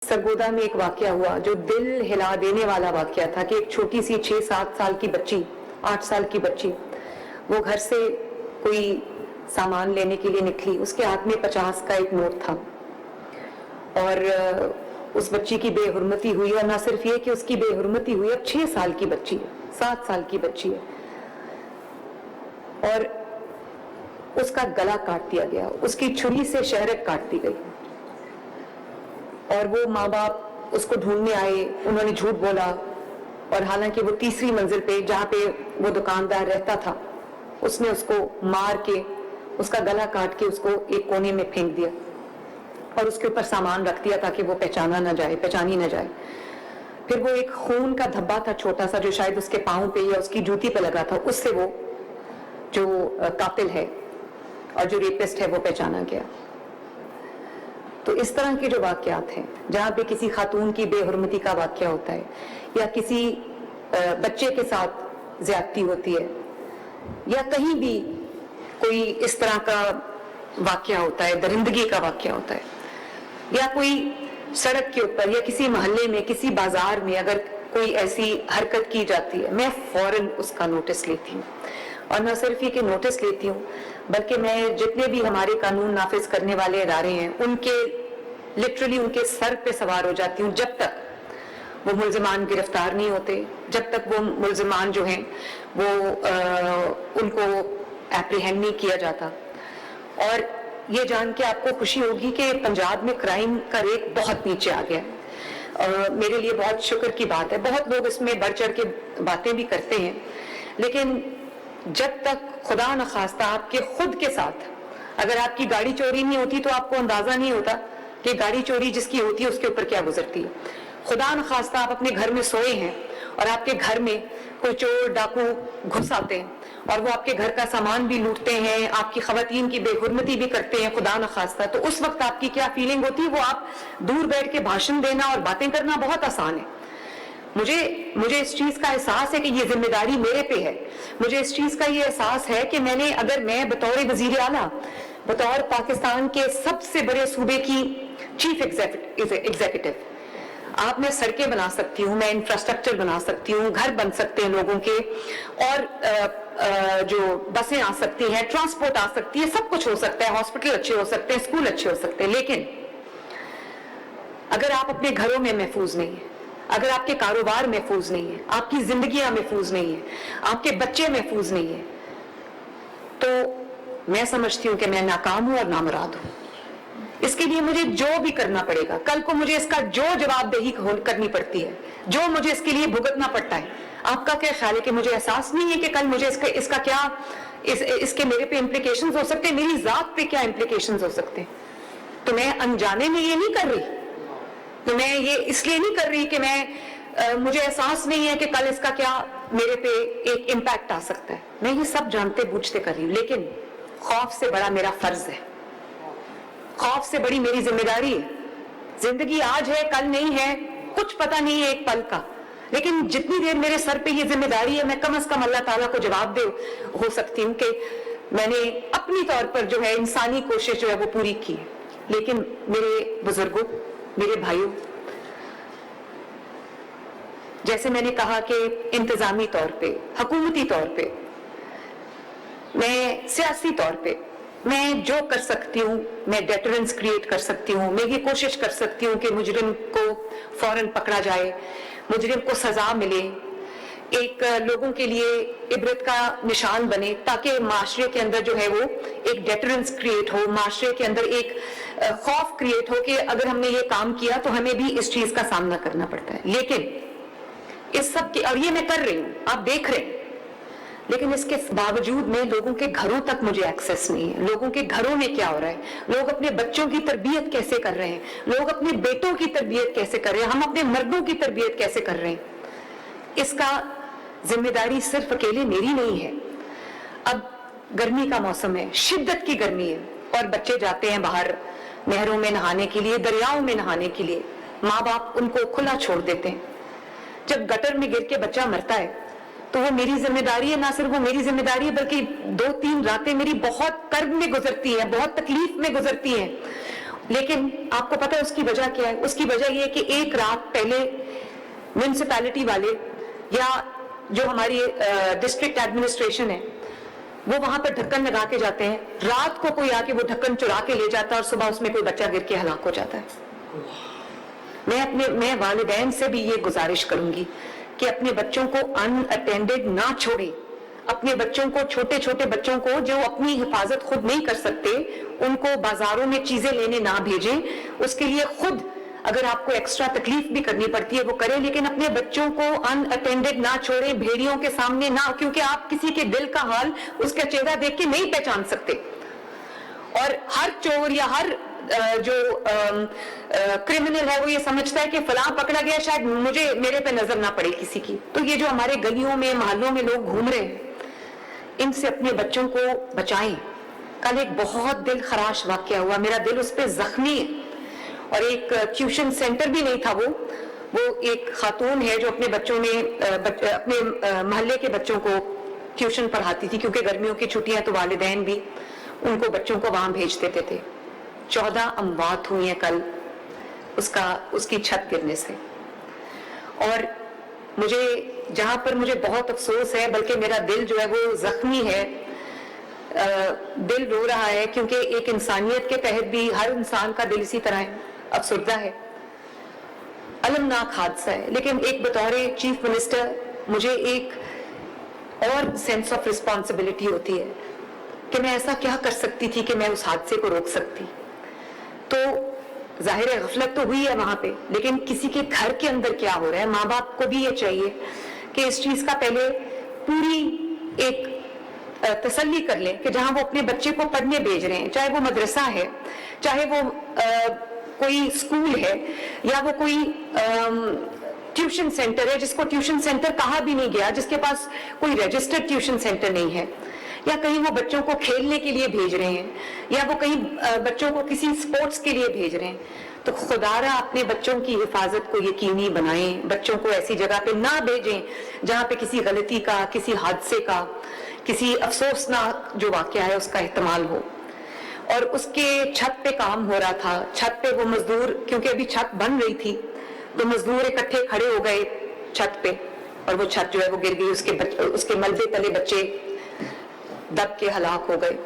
सरगोदा में एक वाकया हुआ जो दिल हिला देने वाला वाकया था कि एक छोटी सी 6-7 साल की बच्ची, 8 साल की बच्ची, वो घर से कोई सामान लेने के लिए निकली, उसके हाथ में 50 का एक नोट था और उस बच्ची की बेहुरमती हुई। और ना सिर्फ ये कि उसकी बेहुरमती हुई, अब 6 साल की बच्ची है, 7 साल की बच्ची है, और उसका गला काट दिया गया, उसकी छुरी से शहरत काट दी गई। और वो माँ बाप उसको ढूंढने आए, उन्होंने झूठ बोला, और हालांकि वो तीसरी मंजिल पे जहाँ पे वो दुकानदार रहता था, उसने उसको मार के उसका गला काट के उसको एक कोने में फेंक दिया और उसके ऊपर सामान रख दिया ताकि वो पहचानी ना जाए। फिर वो एक खून का धब्बा था छोटा सा जो शायद उसके पाँव पे या उसकी जूती पे लगा था, उससे वो जो कातिल है और जो रेपिस्ट है वो पहचाना गया। तो इस तरह के जो वाकयात हैं जहाँ पे किसी खातून की बेहुरमती का वाकया होता है या किसी बच्चे के साथ ज्यादती होती है या कहीं भी कोई इस तरह का वाकया होता है, दरिंदगी का वाकया होता है, या कोई सड़क के ऊपर या किसी मोहल्ले में किसी बाजार में अगर कोई ऐसी हरकत की जाती है, मैं फौरन उसका नोटिस लेती हूँ। और न सिर्फ ये कि नोटिस लेती हूँ, बल्कि मैं जितने भी हमारे कानून नाफिज करने वाले इदारे हैं उनके लिटरली उनके सर पे सवार हो जाती हूँ जब तक वो मुल्जिमान गिरफ्तार नहीं होते, जब तक वो मुल्जिमान जो हैं वो उनको एप्रीहेंड नहीं किया जाता। और ये जान के आपको खुशी होगी कि पंजाब में क्राइम का रेट बहुत नीचे आ गया है। मेरे लिए बहुत शुक्र की बात है, बहुत लोग इसमें बढ़ चढ़ के बातें भी करते हैं, लेकिन जब तक खुदा न खास्ता आपके खुद के साथ अगर आपकी गाड़ी चोरी नहीं होती तो आपको अंदाजा नहीं होता कि गाड़ी चोरी जिसकी होती है उसके ऊपर क्या गुजरती है। खुदा न खास्ता आप अपने घर में सोए हैं और आपके घर में कोई चोर डाकू घुस आते हैं और वो आपके घर का सामान भी लूटते हैं, आपकी खवातीन की बेहुरमती भी करते हैं खुदा न खास्ता, तो उस वक्त आपकी क्या फीलिंग होती है? वो आप दूर बैठ के भाषण देना और बातें करना बहुत आसान है। मुझे इस चीज का एहसास है कि ये जिम्मेदारी मेरे पे है। मुझे इस चीज का ये एहसास है कि अगर मैं बतौर वजीर आला, बतौर पाकिस्तान के सबसे बड़े सूबे की चीफ एग्जीक्यूटिव, आप मैं सड़कें बना सकती हूँ, मैं इंफ्रास्ट्रक्चर बना सकती हूँ, घर बन सकते हैं लोगों के, और जो बसें आ सकती हैं, ट्रांसपोर्ट आ सकती है, सब कुछ हो सकता है, हॉस्पिटल अच्छे हो सकते हैं, स्कूल अच्छे हो सकते हैं, लेकिन अगर आप अपने घरों में महफूज नहीं है, अगर आपके कारोबार महफूज नहीं है, आपकी जिंदगियां महफूज नहीं है, आपके बच्चे महफूज नहीं है, तो मैं समझती हूं कि मैं नाकाम हूं और नामुराद हूं। इसके लिए मुझे जो भी करना पड़ेगा, कल को मुझे इसका जो जवाबदेही करनी पड़ती है, जो मुझे इसके लिए भुगतना पड़ता है, आपका क्या ख्याल है कि मुझे एहसास नहीं है कि कल मुझे इसका क्या इसके मेरे पे इम्प्लीकेशंस हो सकते हैं, मेरी जात पे क्या इम्प्लीकेशंस हो सकते हैं? तो मैं अनजाने में ये नहीं कर रही, तो मैं ये इसलिए नहीं कर रही कि मुझे एहसास नहीं है कि कल इसका क्या मेरे पे एक इम्पैक्ट आ सकता है। मैं ये सब जानते बूझते कर रही हूँ, लेकिन खौफ से बड़ा मेरा फर्ज है, खौफ से बड़ी मेरी जिम्मेदारी है। जिंदगी आज है कल नहीं है, कुछ पता नहीं है एक पल का, लेकिन जितनी देर मेरे सर पे ये जिम्मेदारी है, मैं कम से कम अल्लाह ताला को जवाब दे हो सकती हूँ कि मैंने अपनी तौर पर जो है इंसानी कोशिश जो है वो पूरी की है। लेकिन मेरे बुजुर्गों, मेरे भाइयों, जैसे मैंने कहा कि इंतजामी तौर पे, हुकूमती तौर पे, मैं सियासी तौर पे मैं जो कर सकती हूँ, मैं डेटरेंस क्रिएट कर सकती हूँ, मैं ये कोशिश कर सकती हूँ कि मुजरिम को फौरन पकड़ा जाए, मुजरिम को सजा मिले, एक लोगों के लिए इबरत का निशान बने, ताकि माशरे के अंदर जो है वो एक डेटरेंस क्रिएट हो, माशरे के अंदर एक खौफ क्रिएट हो कि अगर हमने ये काम किया तो हमें भी इस चीज का सामना करना पड़ता है। लेकिन इस सब के, और ये मैं कर रही हूँ, आप देख रहे हैं, लेकिन इसके बावजूद में लोगों के घरों तक मुझे एक्सेस नहीं है। लोगों के घरों में क्या हो रहा है, लोग अपने बच्चों की तरबियत कैसे कर रहे हैं, लोग अपने बेटों की तरबियत कैसे कर रहे हैं, हम अपने मर्दों की तरबियत कैसे कर रहे हैं, इसका जिम्मेदारी सिर्फ अकेले मेरी नहीं है। अब गर्मी का मौसम है, शिद्दत की गर्मी है, और बच्चे जाते हैं बाहर नहरों में नहाने के लिए, दरियाओं में नहाने के लिए, माँ बाप उनको खुला छोड़ देते हैं। जब गटर में गिर के बच्चा मरता है तो वो मेरी जिम्मेदारी है, ना सिर्फ वो मेरी जिम्मेदारी है बल्कि 2-3 रातें मेरी बहुत कर्ब में गुजरती है, बहुत तकलीफ में गुजरती है। لیکن آپ کو پتہ ہے اس کی وجہ کیا ہے؟ اس کی وجہ یہ ہے کہ ایک رات پہلے میونسپیلٹی والے یا جو ہماری ڈسٹرکٹ ایڈمنسٹریشن ہے وہ وہاں پر ڈھکن لگا کے جاتے ہیں، رات کو کوئی آ کے وہ ڈھکن چرا کے لے جاتا ہے اور صبح اس میں کوئی بچہ گر کے ہلاک ہو جاتا ہے۔ میں والدین سے بھی یہ گزارش کروں گی کہ اپنے بچوں کو ان اٹینڈڈ نہ چھوڑیں، اپنے بچوں کو، چھوٹے چھوٹے بچوں کو جو اپنی حفاظت خود نہیں کر سکتے، ان کو بازاروں میں چیزیں لینے نہ بھیجیں۔ اس کے لیے خود اگر آپ کو ایکسٹرا تکلیف بھی کرنی پڑتی ہے وہ کریں، لیکن اپنے بچوں کو ان اٹینڈڈ نہ چھوڑیں، بھیڑیوں کے سامنے نہ، کیونکہ آپ کسی کے دل کا حال اس کا چہرہ دیکھ کے نہیں پہچان سکتے۔ اور ہر چور یا ہر جو کرمنل ہے وہ یہ سمجھتا ہے کہ فلاں پکڑا گیا، شاید میرے پہ نظر نہ پڑے کسی کی۔ تو یہ جو ہمارے گلیوں میں، محلوں میں لوگ گھوم رہے ہیں، ان سے اپنے بچوں کو بچائیں۔ کل ایک بہت دل خراش واقعہ ہوا، میرا دل اس پہ زخمی ہے، اور ایک ٹیوشن سینٹر بھی نہیں تھا، وہ ایک خاتون ہے جو اپنے بچوں میں اپنے محلے کے بچوں کو ٹیوشن پڑھاتی تھی، کیونکہ گرمیوں کی چھٹیاں تو والدین بھی ان کو بچوں کو وہاں بھیج دیتے تھے۔ 14 اموات ہوئی ہیں کل اس کی چھت گرنے سے۔ اور جہاں پر مجھے بہت افسوس ہے، بلکہ میرا دل جو ہے وہ زخمی ہے، دل رو رہا ہے، کیونکہ ایک انسانیت کے تحت بھی ہر انسان کا دل اسی طرح ہے، افسردہ ہے، المناک حادثہ ہے۔ لیکن ایک بطور چیف منسٹر مجھے ایک اور سینس آف رسپانسبلٹی ہوتی ہے کہ میں ایسا کیا کر سکتی تھی کہ میں اس حادثے کو روک سکتی۔ تو ظاہر ہے غفلت تو ہوئی ہے وہاں پہ، لیکن کسی کے گھر کے اندر کیا ہو رہا ہے، ماں باپ کو بھی یہ چاہیے کہ اس چیز کا پہلے پوری ایک تسلی کر لیں کہ جہاں وہ اپنے بچے کو پڑھنے بھیج رہے ہیں، چاہے وہ مدرسہ ہے، چاہے وہ کوئی اسکول ہے، یا وہ کوئی ٹیوشن سینٹر ہے جس کو ٹیوشن سینٹر کہا بھی نہیں گیا، جس کے پاس کوئی رجسٹرڈ ٹیوشن سینٹر نہیں ہے، یا کہیں وہ بچوں کو کھیلنے کے لیے بھیج رہے ہیں، یا وہ کہیں بچوں کو کسی سپورٹس کے لیے بھیج رہے ہیں، تو خدا را اپنے بچوں کی حفاظت کو یقینی بنائیں، بچوں کو ایسی جگہ پہ نہ بھیجیں جہاں پہ کسی غلطی کا، کسی حادثے کا، کسی افسوسناک جو واقعہ ہے اس کا احتمال ہو۔ اور اس کے چھت پہ کام ہو رہا تھا، چھت پہ وہ مزدور، کیونکہ ابھی چھت بن رہی تھی تو مزدور اکٹھے کھڑے ہو گئے چھت پہ، اور وہ چھت جو ہے وہ گر گئی، اس کے ملبے تلے بچے دب کے ہلاک ہو گئے۔